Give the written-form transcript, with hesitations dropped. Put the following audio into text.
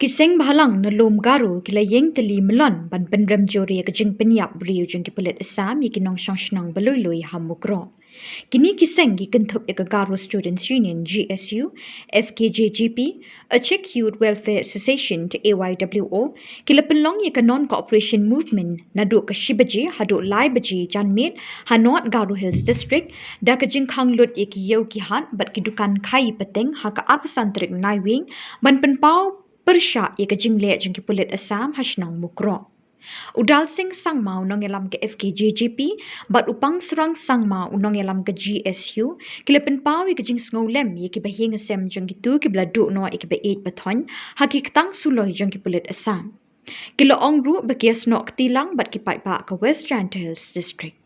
Kiseng bahalang na lom Garo kila yeng teli melon ban penrem jori ke jing penyap beriu jeng ki pelet asam ye kinong Shnong belului hamukro. Kini kiseng ki kentup ke Garo Students Union GSU, FKJGP, a Czech Youth Welfare Association to AYWO, kila penlong ye ke non-cooperation movement na duk ke Shibaji hadu lai baji janmit hanot Garo Hills District da ke jing Khang lut ye ki yau ki han bat ki Dukan kai peteng ha ka arpasantrik naiwing ban penpau persya ye ke jingle jeng ki pulit asam hashnong mukro. Udal sing sangma unong elam ke FKJGP bat upang serang sangma unong elam ke GSU kilepen pau ye ke jing sngolem ye ki bahing asem jeng ki tu ki bladu no ye ki be 8 bathon hakik tang suloi jeng ki pulit asam. Kilo ong ru bekias nok tilang bat ki pai pa ke West Giant Hills District.